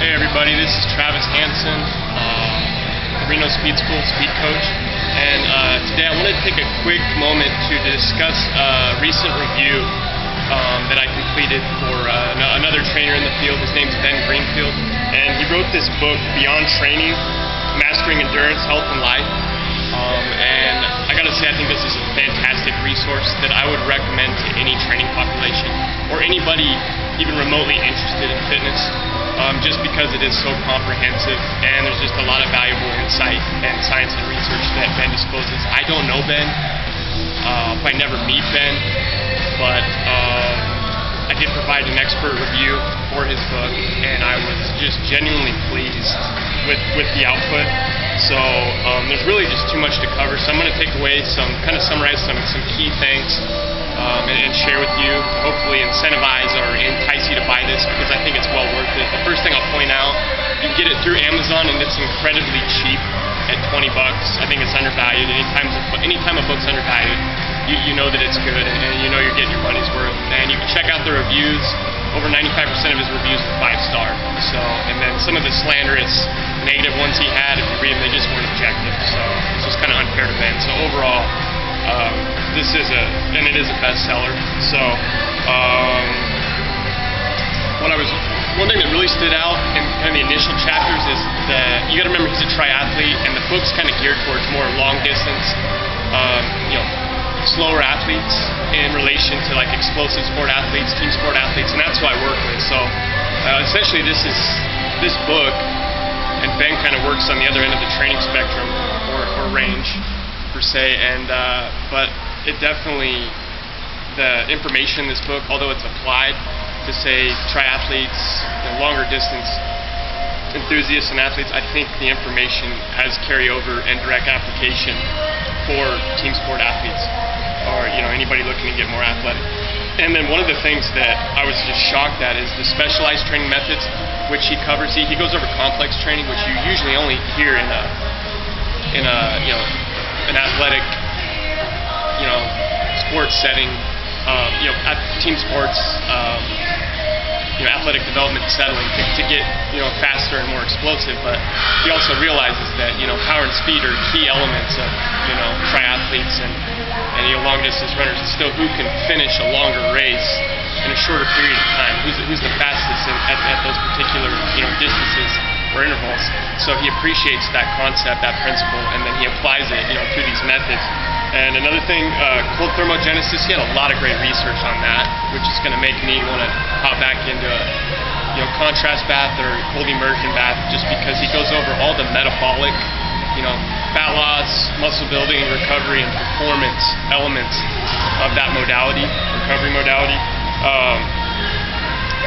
Hey everybody, this is Travis Hansen, the Reno Speed School speed coach, and today I wanted to take a quick moment to discuss a recent review that I completed for another trainer in the field. His name's Ben Greenfield, and he wrote this book, Beyond Training, Mastering Endurance, Health, and Life. And I gotta say, I think this is a fantastic resource that I would recommend to any training population or anybody even remotely interested in fitness, just because it is so comprehensive and there's just a lot of valuable insight and science and research that Ben discloses. I don't know Ben, I never meet Ben, but I did provide an expert review for his book, and I was just genuinely pleased with the output. So there's really just too much to cover, so I'm going to take away summarize some key things and share with you, hopefully incentivize or entice you to buy this, because I think it's well worth it. The first thing I'll point out, you can get it through Amazon, and it's incredibly cheap at $20. I think it's undervalued. Anytime a book's undervalued, you know that it's good, and you know you're getting your money's worth. And you can check out the reviews. Over 95% of his reviews are 5-star. So, and then some of the slanderous negative ones he had, if you read them, they just weren't objective. So it's just kind of unfair to Ben. So overall, it is a bestseller. So one thing that really stood out in kind of the initial chapters is that you got to remember he's a triathlete, and the book's kind of geared towards more long distance, slower athletes in relation to like explosive sport athletes, team sport athletes, and that's who I work with. So essentially this book, and Ben kind of works on the other end of the training spectrum or range per se, and but it definitely, the information in this book, although it's applied to say triathletes, longer distance enthusiasts and athletes, I think the information has carryover and direct application for team sport athletes, or anybody looking to get more athletic. And then one of the things that I was just shocked at is the specialized training methods, which he covers. He goes over complex training, which you usually only hear in an athletic sports setting, team sports, athletic development settling to get faster and more explosive. But he also realizes that power and speed are key elements of triathletes and long distance runners. It's still who can finish a longer race in a shorter period of time, who's the fastest at those particular distances or intervals. So he appreciates that concept, that principle, and then he applies it through these methods. And another thing, cold thermogenesis, he had a lot of great research on that, which is going to make me want to hop back into a contrast bath or cold immersion bath, just because he goes over all the metabolic, fat loss, muscle building, recovery, and performance elements of that modality, recovery modality.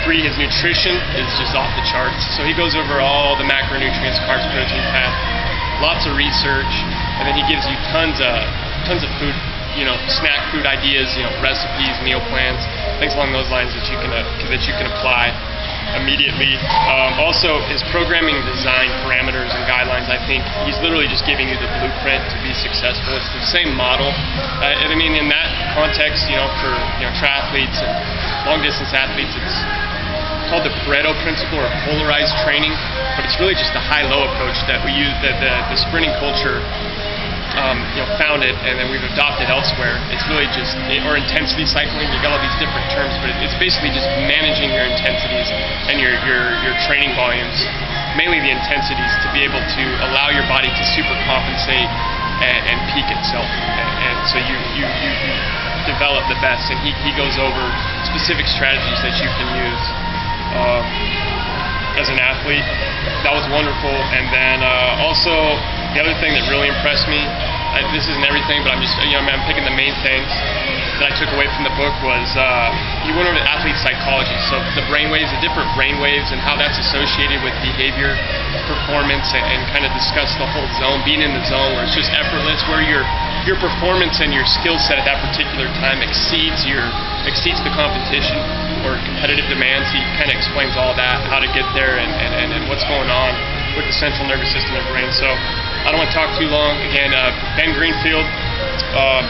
His nutrition is just off the charts. So he goes over all the macronutrients, carbs, protein, fat, lots of research, and then he gives you tons of food, snack food ideas, recipes, meal plans, things along those lines that you can apply immediately. Also, his programming design parameters and guidelines, I think he's literally just giving you the blueprint to be successful. It's the same model. In that context, for triathletes and long distance athletes, it's called the Pareto principle or polarized training, but it's really just the high-low approach that we use, that the sprinting culture founded, and then we've adopted elsewhere. It's really just, or intensity cycling, you got all these different terms, but it's basically just managing your intensities and your training volumes, mainly the intensities, to be able to allow your body to super compensate and peak itself, and so you develop the best. And he goes over specific strategies that you can use as an athlete. That was wonderful. And then also the other thing that really impressed me, this isn't everything, but I'm picking the main things that I took away from the book, was he went over to athlete psychology. So the brainwaves, the different brainwaves, and how that's associated with behavior, performance, and kind of discussed the whole zone, being in the zone where it's just effortless, where your performance and your skill set at that particular time exceeds the competition or competitive demands. He kind of explains all that, how to get there, and what's going on with the central nervous system and brain. So I don't want to talk too long. Again, Ben Greenfield,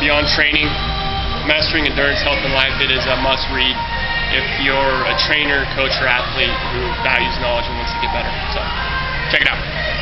Beyond Training, Mastering Endurance, Health, and Life. It is a must-read if you're a trainer, coach, or athlete who values knowledge and wants to get better. So check it out.